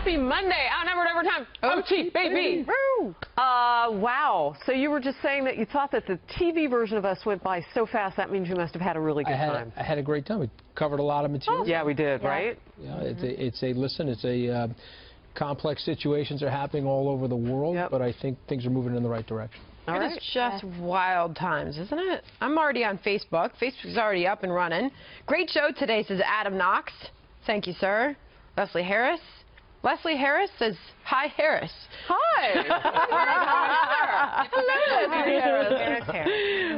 Happy Monday, outnumbered overtime. OT, baby. Wow. So you were just saying that you thought that the TV version of us went by so fast. That means you must have had a really good time. I had a great time. We covered a lot of material. Yeah, we did, right? Yeah, it's a complex situations are happening all over the world, but I think things are moving in the right direction. It's just wild times, isn't it? I'm already on Facebook. Facebook's already up and running. Great show today, says Adam Knox. Thank you, sir. Leslie Harris. Leslie Harris says, hi, Harris. Hi.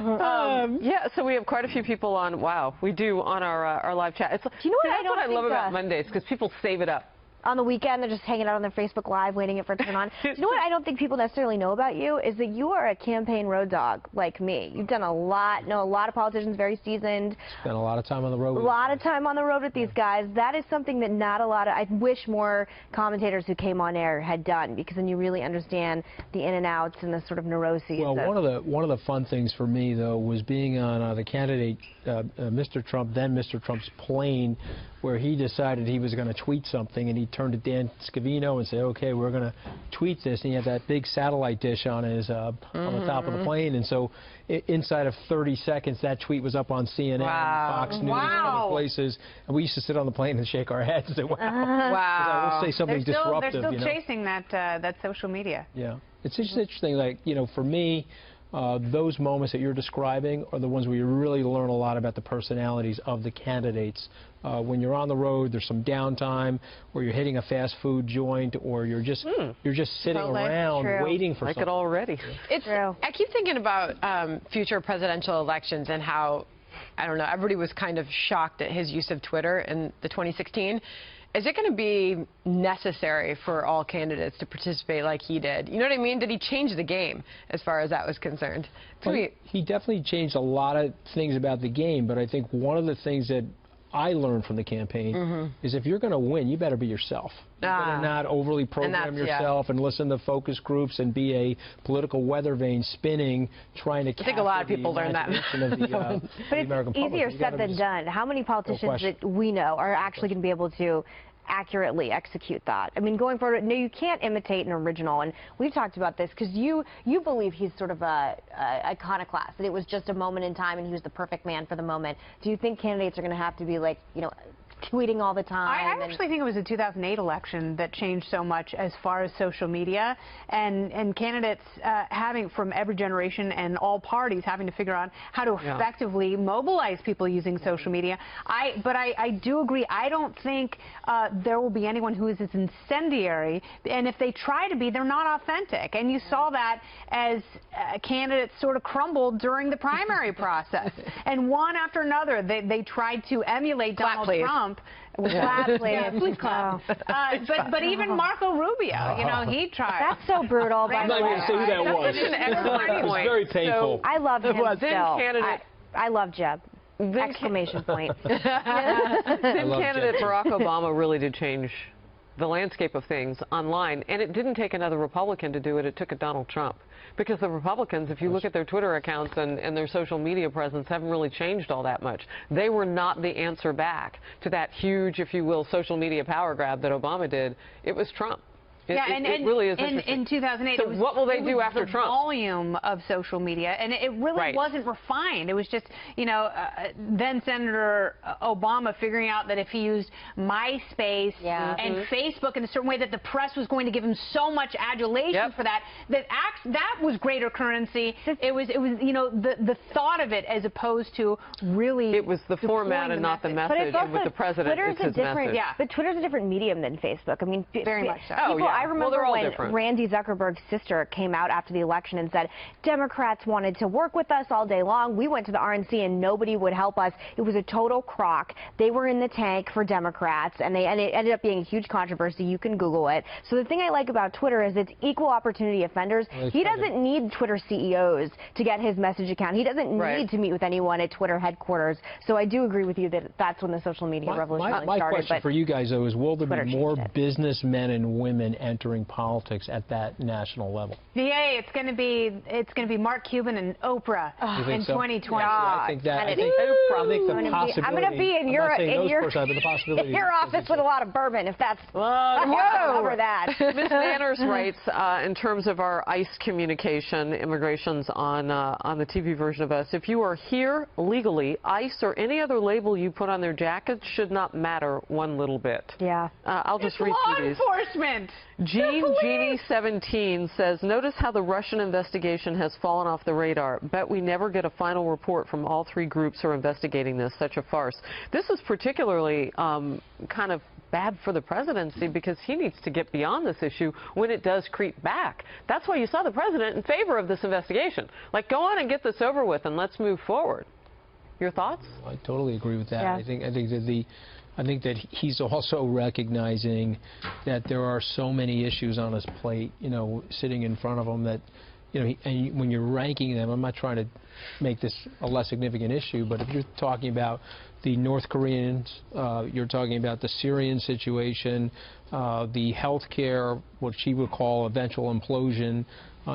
Hello. Yeah, so we have quite a few people on, we do on our live chat. Do you know what that's what I love about Mondays, because people save it up. On the weekend, they're just hanging out on their Facebook Live, waiting for it to turn on. You know what I don't think people necessarily know about you is that you are a campaign road dog like me. You've done a lot, know a lot of politicians, very seasoned. Spent a lot of time on the road. A lot of time on the road with these guys. That is something that not a lot of, I wish more commentators who came on air had done, because then you really understand the in and outs and the sort of neuroses. Well, one of the fun things for me, though, was being on the candidate, Mr. Trump, then Mr. Trump's plane, where he decided he was going to tweet something, and he turned to Dan Scavino and said, okay, we're going to tweet this, and he had that big satellite dish on his on the top of the plane, and so inside of 30 seconds that tweet was up on CNN, Fox News, other places, and we used to sit on the plane and shake our heads and say, wow. We'll say something disruptive. They're still chasing that social media. Yeah, it's just interesting, like, for me, those moments that you're describing are the ones where you really learn a lot about the personalities of the candidates. When you're on the road, there's some downtime, or you're hitting a fast food joint, or you're just sitting around waiting for something. Like it already. It's true. I keep thinking about future presidential elections and how, I don't know, everybody was kind of shocked at his use of Twitter in the 2016. Is it going to be necessary for all candidates to participate like he did? You know what I mean? Did he change the game as far as that was concerned? Well, he definitely changed a lot of things about the game, but I think one of the things that I learned from the campaign is if you're going to win, you better be yourself. You better not overly program yourself and listen to focus groups and be a political weather vane spinning, trying to I think a lot of people learned that. But it's easier said than done. How many politicians that we know are actually going to be able to accurately execute that? I mean, going forward, no, you can't imitate an original, and we've talked about this because you believe he's sort of a iconoclast, that it was just a moment in time and he was the perfect man for the moment. Do you think candidates are going to have to be like, tweeting all the time? I actually think it was the 2008 election that changed so much as far as social media and candidates having from every generation and all parties having to figure out how to effectively mobilize people using social media. But I do agree. I don't think there will be anyone who is as incendiary, and if they try to be, they're not authentic. And you saw that as candidates sort of crumbled during the primary process. And one after another, they tried to emulate Donald Trump. Please clap. But even Marco Rubio, he tried. That's so brutal. I'm not even going to say who that was. That's an excellent point. It was very painful. I love him still. I love Jeb. Exclamation point. Then candidate Barack Obama really did change the landscape of things online, and it didn't take another Republican to do it. It took a Donald Trump. Because the Republicans, if you look at their Twitter accounts and their social media presence, haven't really changed all that much. They were not the answer back to that huge, if you will, social media power grab that Obama did. It was Trump. It really is interesting. In 2008, so what will they do after Trump? The volume of social media, and it really wasn't refined. It was just, then Senator Obama figuring out that if he used MySpace and Facebook in a certain way, that the press was going to give him so much adulation for that. That was greater currency. It was the thought of it as opposed to really. It was the format and not the message. And with the president, it's his message. But Twitter's a different medium than Facebook. I mean, very much so. I remember when Randy Zuckerberg's sister came out after the election and said, Democrats wanted to work with us all day long. We went to the RNC and nobody would help us. It was a total crock. They were in the tank for Democrats, and it ended up being a huge controversy. You can Google it. So the thing I like about Twitter is it's equal opportunity offenders. He doesn't need Twitter CEOs to get his message account. He doesn't need to meet with anyone at Twitter headquarters. So I do agree with you that that's when the social media revolution started. My question for you guys, though, is will there be more businessmen and women entering politics at that national level. Yeah, it's going to be Mark Cuban and Oprah in so? 2020. Yeah, I think that. I think the possibility. I'm going to be in your office with a lot of bourbon if that's. Cover that. Ms. Manners writes, in terms of our ICE communication, immigration's on the TV version of us. If you are here legally, ICE or any other label you put on their jackets should not matter one little bit. Yeah. I'll just read through these. Enforcement. Jeannie 17 says, notice how the Russian investigation has fallen off the radar. Bet we never get a final report from all three groups who are investigating this. Such a farce. This is particularly kind of bad for the presidency because he needs to get beyond this issue when it does creep back. That's why you saw the president in favor of this investigation. Like, go on and get this over with and let's move forward. Your thoughts? I totally agree with that. Yeah. I think that he's also recognizing that there are so many issues on his plate, sitting in front of him that, when you're ranking them, I'm not trying to make this a less significant issue, but if you're talking about the North Koreans, you're talking about the Syrian situation, the health care, what she would call eventual implosion,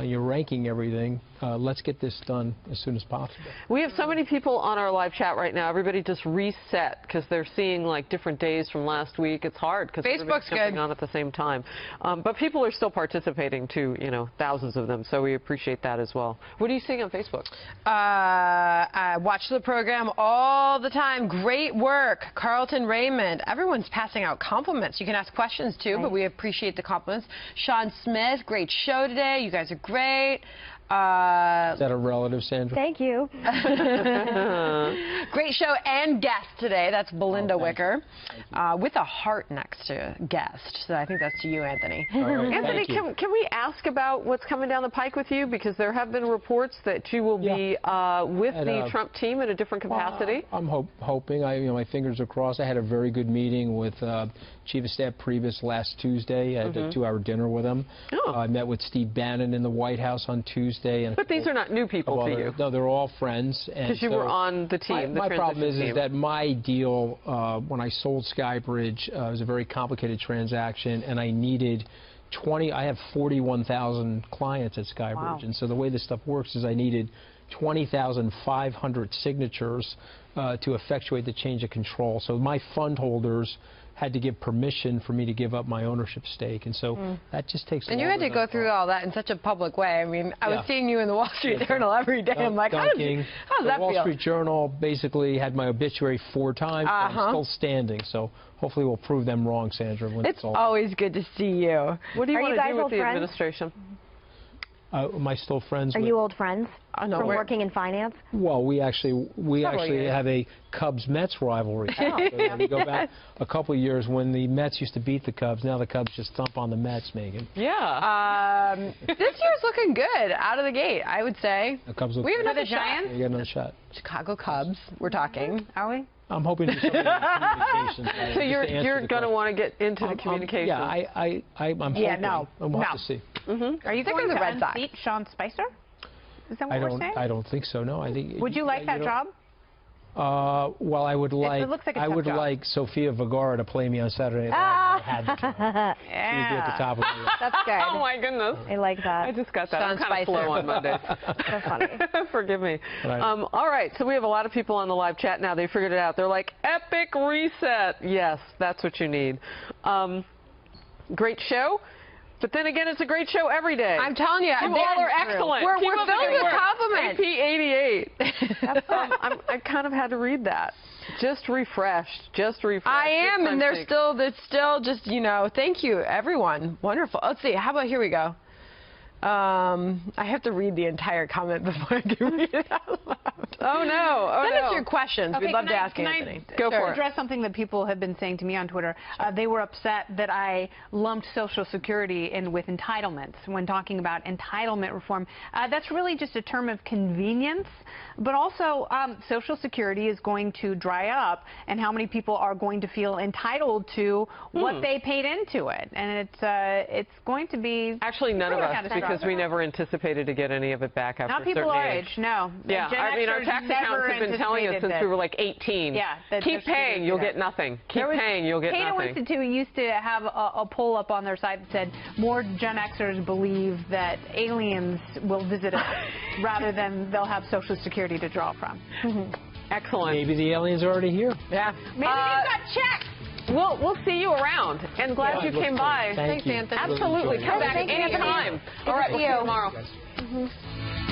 you're ranking everything. Let's get this done as soon as possible. We have so many people on our live chat right now. Everybody just reset because they're seeing like different days from last week. It's hard because everybody's jumping on at the same time. But people are still participating too, thousands of them. So we appreciate that as well. What are you seeing on Facebook? I watch the program all the time. Great work, Carlton Raymond. Everyone's passing out compliments. You can ask questions too, but we appreciate the compliments. Sean Smith, great show today. You guys are great. Is that a relative, Sandra? Thank you. Great show and guest today. That's Belinda Wicker with a heart next to guest. So I think that's to you, Anthony. Right, Anthony, can we ask about what's coming down the pike with you? Because there have been reports that you will be with the Trump team in a different capacity. I'm hoping. My fingers are crossed. I had a very good meeting with Chief of Staff Priebus last Tuesday. I had a 2-hour dinner with him. I met with Steve Bannon in the White House on Tuesday. But these are not new people to you. No, they're all friends. Because you were on the team, my problem is that my deal, when I sold Skybridge, was a very complicated transaction, and I needed I have 41,000 clients at Skybridge, and so the way this stuff works is I needed 20,500 signatures to effectuate the change of control. So my fund holders had to give permission for me to give up my ownership stake, and so that just takes. And you had to go through all that in such a public way. I mean, I was seeing you in the Wall Street Journal every day. I'm like, how does that feel? The Wall Street Journal basically had my obituary 4 times. I'm still standing, so hopefully we'll prove them wrong, Sandra. When it's always good to see you. What do you want to do with the administration? Am I still friends? Are you old friends from working in finance? Well, we actually have a Cubs-Mets rivalry. We go back a couple of years when the Mets used to beat the Cubs. Now the Cubs just thump on the Mets, Megan. Yeah. This year's looking good out of the gate, I would say. The Cubs look we have good. another Giants. You got another shot. Chicago Cubs. We're talking. Are we? I'm hoping to do something in communications. So you're going to want to get into the communications. Yeah, I'm hoping. No. We'll have to see. Are you going to unseat Sean Spicer? Is that what we're saying? I don't think so. No, I think. Would you like that job? Well, I would like. It looks like a I would tough job. like Sofia Vergara to play me on Saturday Night Live. I had the job. She'd be at the top of the list. That's good. Oh my goodness. I like that. I just got that. I'm kind of slow on Monday. That's funny. Forgive me. Right. All right, so we have a lot of people on the live chat now. They figured it out. They're like, epic reset. Yes, that's what you need. Great show. But then again, it's a great show every day. I'm telling you, you all are excellent. We're filled with compliments. AP88. I kind of had to read that. Just refreshed. Just refreshed. I am, and there's still just, thank you, everyone. Wonderful. Let's see. How about here we go. I have to read the entire comment before I can read it out loud. Oh, no. Send us your questions. We'd love to ask Anthony. Go for it. Address something that people have been saying to me on Twitter. They were upset that I lumped Social Security in with entitlements when talking about entitlement reform. That's really just a term of convenience, but also Social Security is going to dry up, and how many people are going to feel entitled to what they paid into it, and it's going to be actually none of us, because because we never anticipated to get any of it back after Not a people certain our age. No. Yeah, I mean, our tax accountants have been telling us since we were like 18. Yeah, keep paying, you'll get nothing. Keep paying, you'll get Cato nothing. Institute used to have a poll up on their site that said more Gen Xers believe that aliens will visit us rather than they'll have Social Security to draw from. Excellent. Maybe the aliens are already here. Yeah. Maybe they've got checks. We'll see you around, and glad you came by. Thanks, Anthony. Absolutely. Come back Thank you, anytime. Anthony. All right, Good to we'll see see you you. tomorrow.